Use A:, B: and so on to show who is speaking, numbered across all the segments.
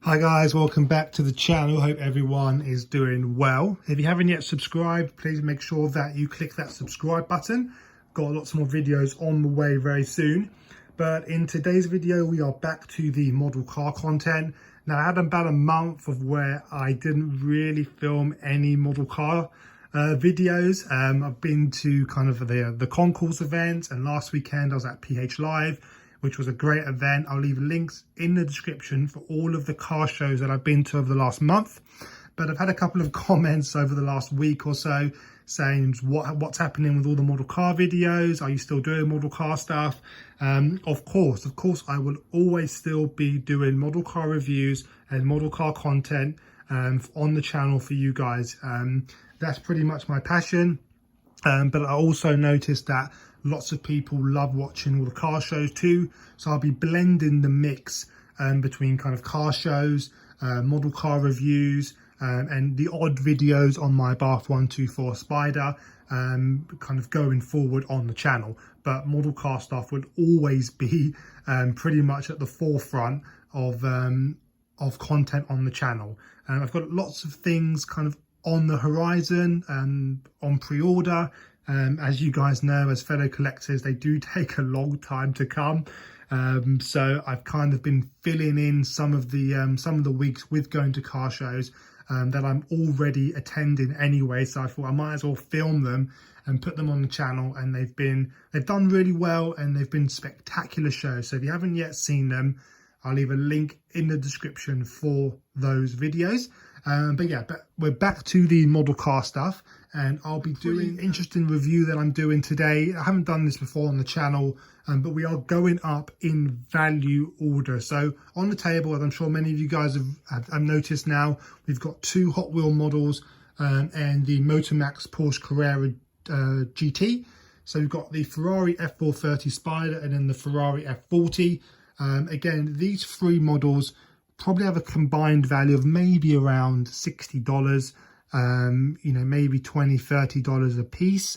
A: Hi guys, welcome back to the channel. Hope everyone is doing well. If you haven't yet subscribed, please make sure that you click that subscribe button. Got lots more videos on the way very soon. But in today's video, we are back to the model car content. Now, I had about a month of where I didn't really film any model car videos. I've been to kind of the concourse event, and last weekend I was at PH Live, which was a great event. I'll leave links in the description for all of the car shows that I've been to over the last month. But I've had a couple of comments over the last week or so saying what's happening with all the model car videos. Are you still doing model car stuff? Of course, I will always still be doing model car reviews and model car content on the channel for you guys. That's pretty much my passion. But I also noticed that lots of people love watching all the car shows too. So I'll be blending the mix between kind of car shows, model car reviews, and the odd videos on my Bath 124 Spider, kind of going forward on the channel. But model car stuff will always be pretty much at the forefront of content on the channel. And I've got lots of things kind of on the horizon and on pre-order. As you guys know, as fellow collectors, they do take a long time to come. So I've kind of been filling in some of the weeks with going to car shows that I'm already attending anyway. So I thought I might as well film them and put them on the channel. And they've done really well, and they've been spectacular shows. So if you haven't yet seen them, I'll leave a link in the description for those videos. But we're back to the model car stuff, and I'll be doing an interesting review that I'm doing today. I haven't done this before on the channel, but we are going up in value order. So on the table, as I'm sure many of you guys have noticed now, we've got two Hot Wheel models and the Motomax Porsche Carrera GT. So we've got the Ferrari F430 Spider and then the Ferrari F40. Again, these three models probably have a combined value of maybe around $60, maybe $20-$30 a piece.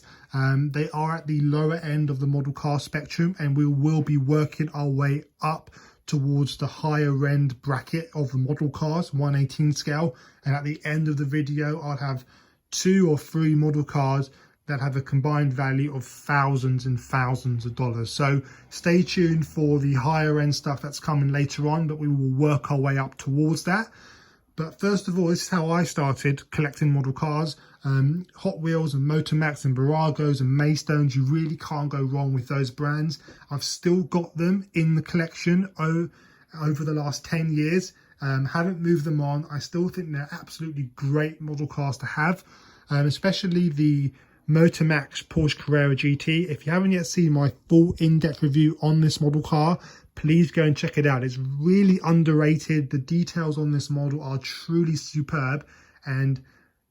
A: They are at the lower end of the model car spectrum, and we will be working our way up towards the higher end bracket of the model cars, 1/18 scale. And at the end of the video, I'll have 2 or 3 model cars that have a combined value of thousands and thousands of dollars. So stay tuned for the higher end stuff that's coming later on, but we will work our way up towards that. But first of all, this is how I started collecting model cars. Hot Wheels and Motomax and Buragos and Maystones, you really can't go wrong with those brands. I've still got them in the collection over the last 10 years. Haven't moved them on. I still think they're absolutely great model cars to have, especially the Motomax Porsche Carrera GT. If you haven't yet seen my full in-depth review on this model car, please go and check it out. It's really underrated. The details on this model are truly superb, and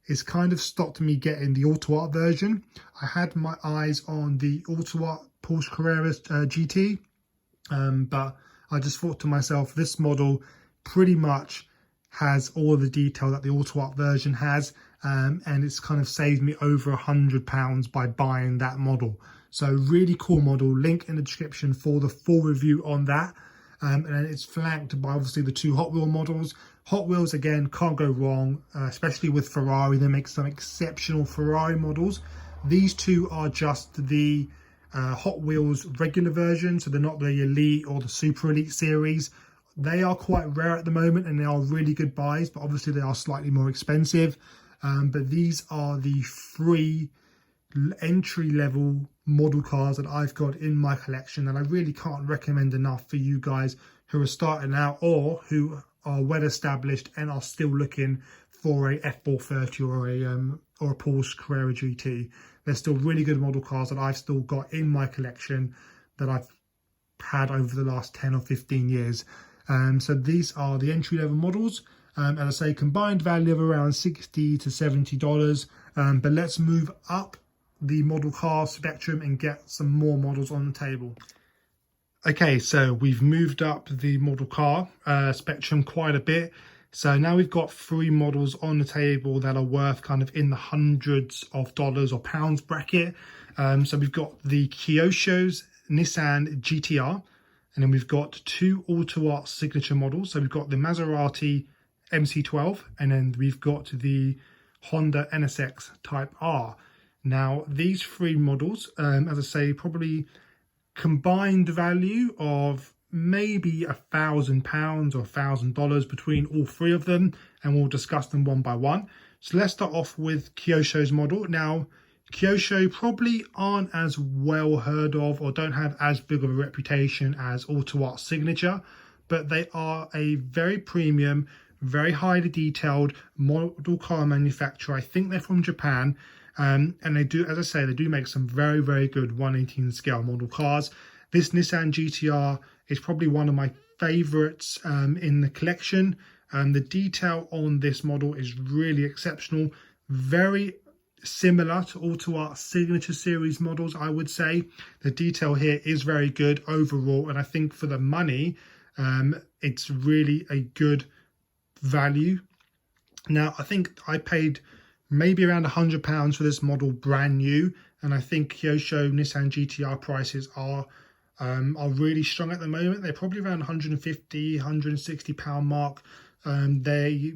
A: it's kind of stopped me getting the Auto Art version. I had my eyes on the Auto Art Porsche Carrera GT, but I just thought to myself, this model pretty much has all the detail that the Auto Art version has, and it's kind of saved me over £100 by buying that model. So really cool model. Link in the description for the full review on that. And it's flanked by obviously the 2 Hot Wheel models. Hot Wheels, again, can't go wrong, especially with Ferrari. They make some exceptional Ferrari models. These 2 are just the Hot Wheels regular version, so they're not the Elite or the Super Elite series. They are quite rare at the moment, and they are really good buys, but obviously they are slightly more expensive. But these are the 3 entry-level model cars that I've got in my collection, and I really can't recommend enough for you guys who are starting out or who are well established and are still looking for a F430 or a Porsche Carrera GT. They're still really good model cars that I've still got in my collection that I've had over the last 10 or 15 years. So these are the entry-level models. As I say, combined value of around $60 to $70. But let's move up the model car spectrum and get some more models on the table. Okay, so we've moved up the model car spectrum quite a bit. So now we've got 3 models on the table that are worth kind of in the hundreds of dollars or pounds bracket. So we've got the Kyosho's Nissan GTR. And then we've got two Auto Art signature models. So we've got the Maserati MC12, and then we've got the Honda NSX Type R. Now, these three models, as I say, probably combined value of maybe £1,000 or $1,000 between all three of them, and we'll discuss them one by one. So let's start off with Kyosho's model. Now, Kyosho probably aren't as well heard of or don't have as big of a reputation as Auto Art Signature, but they are a very premium, very highly detailed model car manufacturer. I think they're from Japan, and they do, as I say, they do make some very, very good 1/18 scale model cars. This Nissan GT-R is probably one of my favorites in the collection. The detail on this model is really exceptional, very similar to Auto Art Signature Series models, I would say. The detail here is very good overall, and I think for the money, it's really a good value. Now, I think I paid maybe around £100 for this model brand new, and I think Kyosho Nissan GT-R prices are really strong at the moment. They're probably around £150, £160 mark. They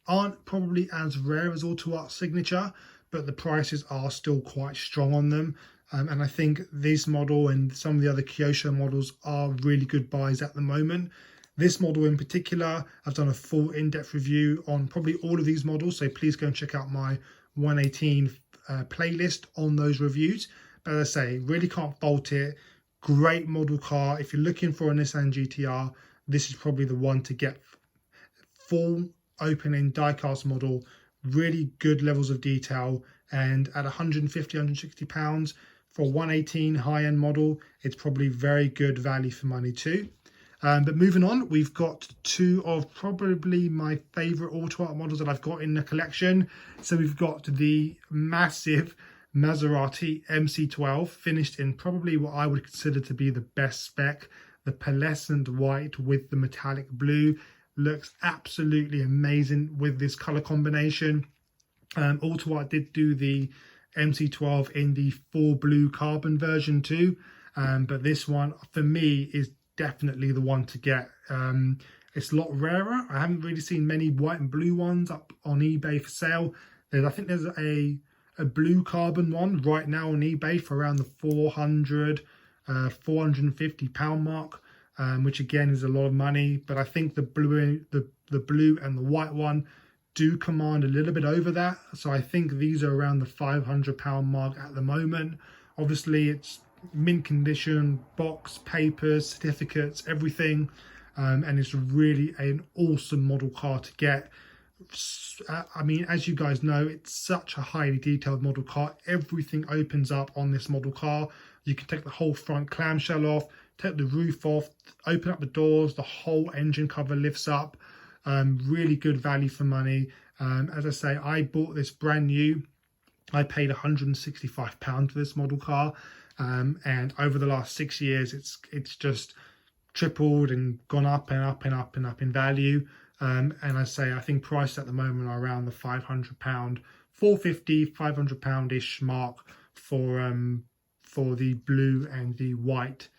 A: aren't probably as rare as Auto Art Signature, but the prices are still quite strong on them. And I think this model and some of the other Kyosho models are really good buys at the moment. This model in particular, I've done a full in-depth review on probably all of these models, so please go and check out my 118 playlist on those reviews. But as I say, really can't fault it. Great model car. If you're looking for a Nissan GT-R, this is probably the one to get. Full open-end die-cast model, really good levels of detail, and at £150, £160 for a 118 high-end model, it's probably very good value for money too. But moving on, we've got two of probably my favorite Auto Art models that I've got in the collection. So we've got the massive Maserati MC12, finished in probably what I would consider to be the best spec, the pearlescent white with the metallic blue. Looks absolutely amazing with this color combination. Auto Art did do the MC12 in the full blue carbon version too, but this one for me is definitely the one to get. It's a lot rarer. I haven't really seen many white and blue ones up on eBay for sale. I think there's a blue carbon one right now on eBay for around the £400, £450 mark. Which again is a lot of money, but I think the blue and the white one do command a little bit over that. So I think these are around the £500 mark at the moment. Obviously, it's mint condition, box, papers, certificates, everything, and it's really an awesome model car to get. I mean, as you guys know, it's such a highly detailed model car. Everything opens up on this model car. You can take the whole front clamshell off, take the roof off, open up the doors, the whole engine cover lifts up. Really good value for money. As I say, I bought this brand new. I paid £165 for this model car, and over the last 6 years, it's just tripled and gone up and up and up and up in value. And I say, I think prices at the moment are around the £500, £450, £500-ish mark for the blue and the white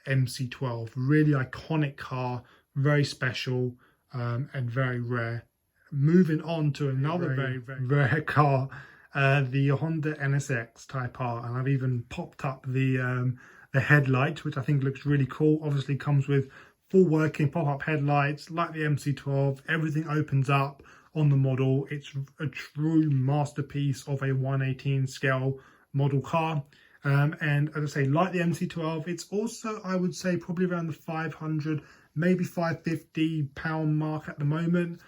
A: MC12. Really iconic car, very special, and very rare. Moving on to another very rare car, the Honda NSX Type R, and I've even popped up the headlight, which I think looks really cool. Obviously comes with full working pop-up headlights like the MC12. Everything opens up on the model. It's a true masterpiece of a 1/18 scale model car. And as I say, like the MC12, it's also, I would say, probably around the £500, maybe £550 mark at the moment.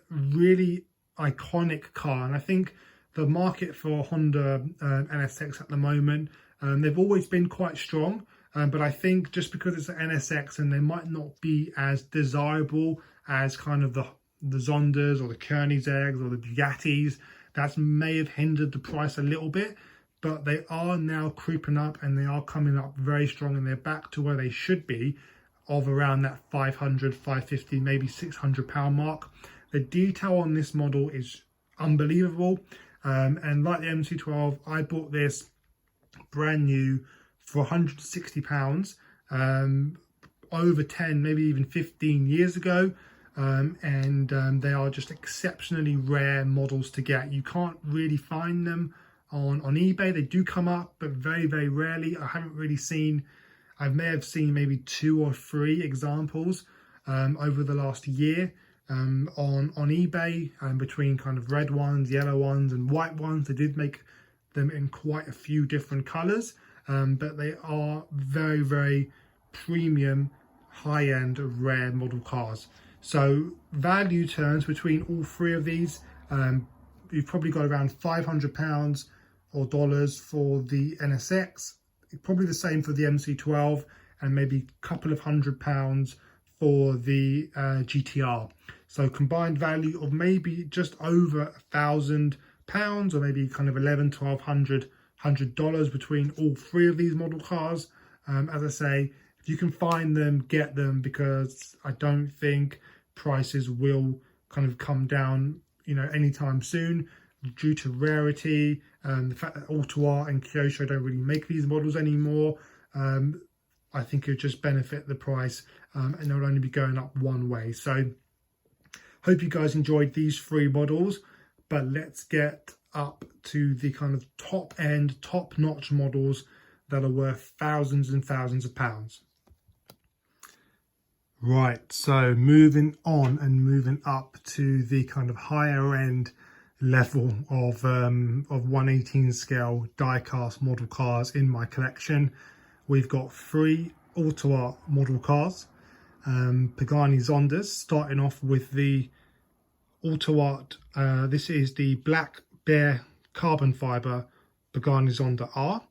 A: Really iconic car. And I think the market for Honda NSX at the moment, they've always been quite strong. But I think just because it's an NSX and they might not be as desirable as kind of the Zondas or the Koenigseggs or the Bugattis, that may have hindered the price a little bit. But they are now creeping up and they are coming up very strong, and they're back to where they should be, of around that £500, £550, maybe £600 mark. The detail on this model is unbelievable. And like the MC12, I bought this brand new for £160. over 10, maybe even 15 years ago. They are just exceptionally rare models to get. You can't really find them on eBay. They do come up, but very, very rarely. I haven't really seen, I may have seen maybe 2 or 3 examples over the last year on eBay, between kind of red ones, yellow ones and white ones. They did make them in quite a few different colors, but they are very, very premium, high-end, rare model cars. So value terms between all 3 of these, you've probably got around £500 or dollars for the NSX, probably the same for the MC12, and maybe a couple of £100 for the GTR. So combined value of maybe just over £1,000, or maybe kind of $1,100 between all 3 of these model cars. As I say, if you can find them, get them, because I don't think prices will kind of come down, you know, anytime soon, due to rarity, the fact that Auto Art and Kyosho don't really make these models anymore. I think it would just benefit the price, and it will only be going up one way. So hope you guys enjoyed these 3 models, but let's get up to the kind of top end, top notch models that are worth thousands and thousands of pounds. Right, so moving on and moving up to the kind of higher end level of 1/18 scale die-cast model cars in my collection. We've got 3 Auto Art model cars, Pagani Zondas, starting off with the Auto Art. This is the Black Bear carbon fiber Pagani Zonda R.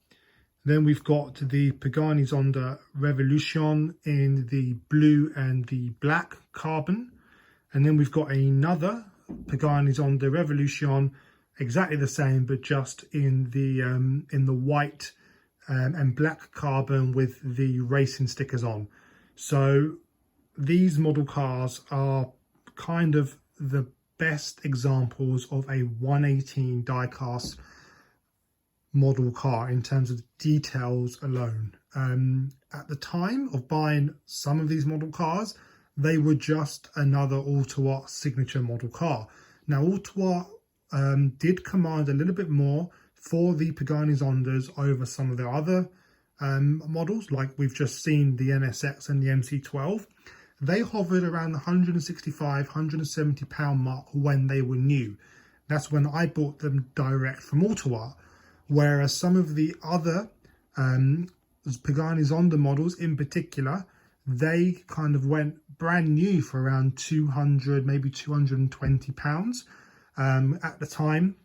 A: Then we've got the Pagani Zonda Revolution in the blue and the black carbon. And then we've got another Pagani Zonda Revolution, exactly the same, but just in the white and black carbon with the racing stickers on. So these model cars are kind of the best examples of a 1/18 die-cast model car in terms of details alone. At the time of buying some of these model cars, they were just another Auto Art signature model car. Now, Auto Art did command a little bit more for the Pagani Zondas over some of their other models, like we've just seen the NSX and the MC12. They hovered around the £165, £170 mark when they were new. That's when I bought them direct from Auto Art. Whereas some of the other Pagani Zonda models in particular, they kind of went brand new for around £200, maybe £220. At the time,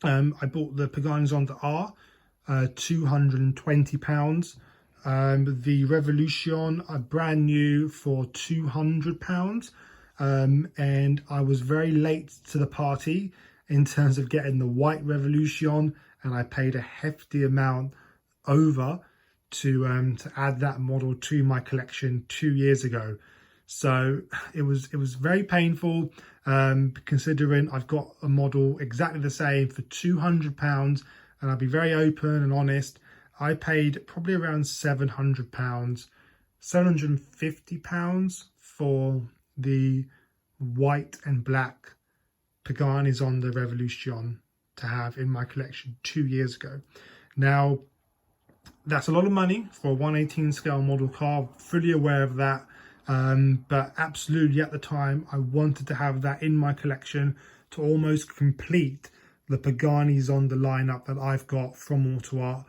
A: I bought the Pagani Zonda R, £220. The Revolution, brand new for £200. And I was very late to the party in terms of getting the white Revolution, and I paid a hefty amount over to add that model to my collection 2 years ago. So it was very painful, considering I've got a model exactly the same for £200, and I'll be very open and honest. I paid probably around £700, £750 for the white and black Pagani Zonda Revolution to have in my collection 2 years ago. Now, that's a lot of money for a 1/18 scale model car, fully aware of that. But absolutely at the time, I wanted to have that in my collection to almost complete the Pagani Zonda lineup that I've got from Auto Art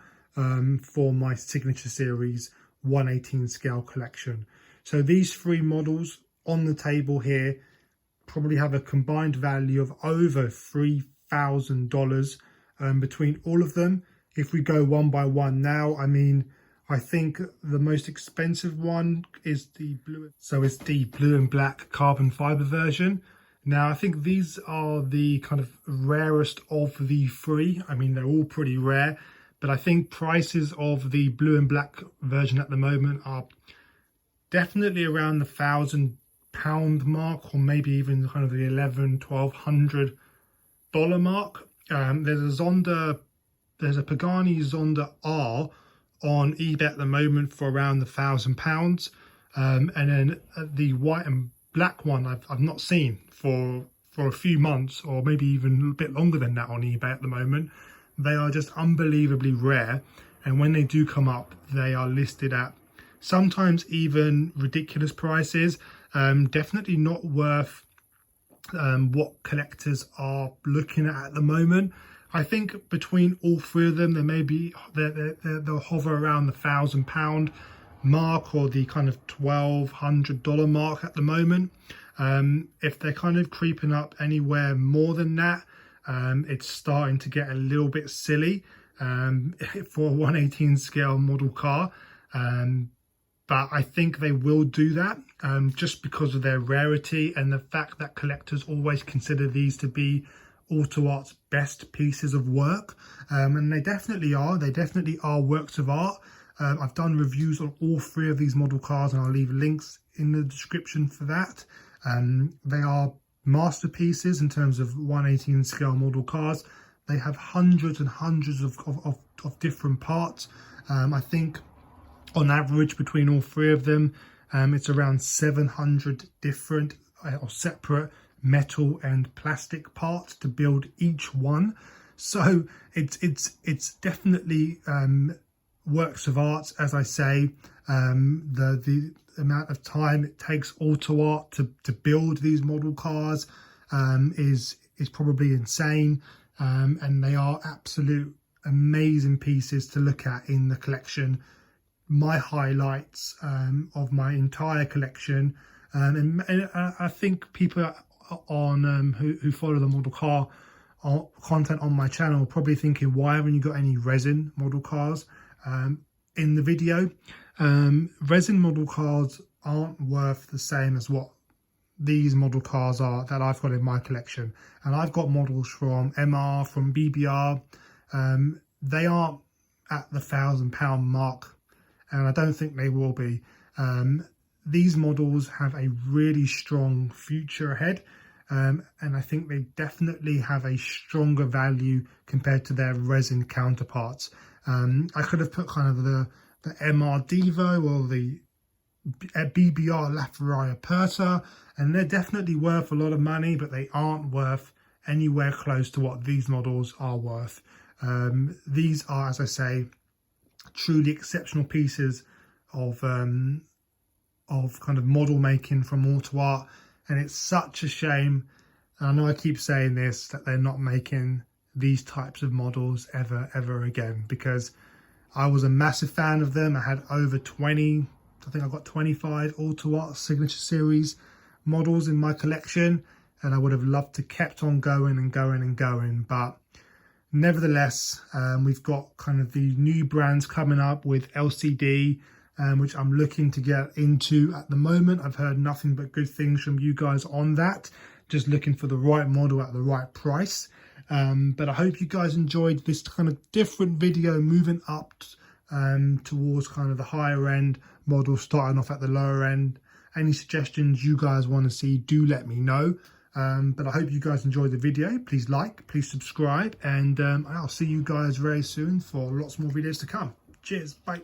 A: for my Signature Series 1/18 scale collection. So these 3 models on the table here probably have a combined value of over $3,000 between all of them. If we go one by one now, I mean, I think the most expensive one is the blue. So it's the blue and black carbon fiber version. Now, I think these are the kind of rarest of the 3. I mean, they're all pretty rare, but I think prices of the blue and black version at the moment are definitely around the £1,000 mark, or maybe even kind of the $1,100-$1,200 mark. There's a Pagani Zonda R on eBay at the moment for around the £1,000. And then the white and black one I've not seen for a few months, or maybe even a bit longer than that on eBay at the moment. They are just unbelievably rare, and when they do come up, they are listed at sometimes even ridiculous prices. Definitely not worth what collectors are looking at the moment. I think between all three of them, they may be they'll hover around the £1,000 mark, or the kind of $1,200 mark at the moment. If they're kind of creeping up anywhere more than that, it's starting to get a little bit silly for a 1/18 scale model car. But I think they will do that just because of their rarity and the fact that collectors always consider these to be Auto Art's best pieces of work. And they definitely are. They definitely are works of art. I've done reviews on all three of these model cars, and I'll leave links in the description for that. They are masterpieces in terms of 1/18 scale model cars. They have hundreds and hundreds of different parts. I think on average between all three of them, it's around 700 different or separate metal and plastic parts to build each one. So it's definitely works of art, as I say. The amount of time it takes Auto Art to build these model cars is probably insane, and they are absolute amazing pieces to look at in the collection. My highlights of my entire collection, and I think people on who follow the model car content on my channel probably thinking, why haven't you got any resin model cars in the video? Resin model cars aren't worth the same as what these model cars are that I've got in my collection. And I've got models from MR, from BBR. They aren't at the £1,000 mark, and I don't think they will be. These models have a really strong future ahead, and I think they definitely have a stronger value compared to their resin counterparts. I could have put kind of the MR Devo or the BBR LaFerrari Aperta, and they're definitely worth a lot of money, but they aren't worth anywhere close to what these models are worth. These are, as I say, truly exceptional pieces of kind of model making from Auto Art, and it's such a shame, and I know I keep saying this, that they're not making these types of models ever again, because I was a massive fan of them. I had over 20, I think I've got 25 Auto Art Signature Series models in my collection, and I would have loved to kept on going and going and going, but nevertheless, we've got kind of the new brands coming up with LCD, which I'm looking to get into at the moment. I've heard nothing but good things from you guys on that. Just looking for the right model at the right price. But I hope you guys enjoyed this kind of different video, moving up towards kind of the higher end models, starting off at the lower end. Any suggestions you guys want to see, do let me know. But I hope you guys enjoyed the video. Please like, please subscribe, and I'll see you guys very soon for lots more videos to come. Cheers, bye.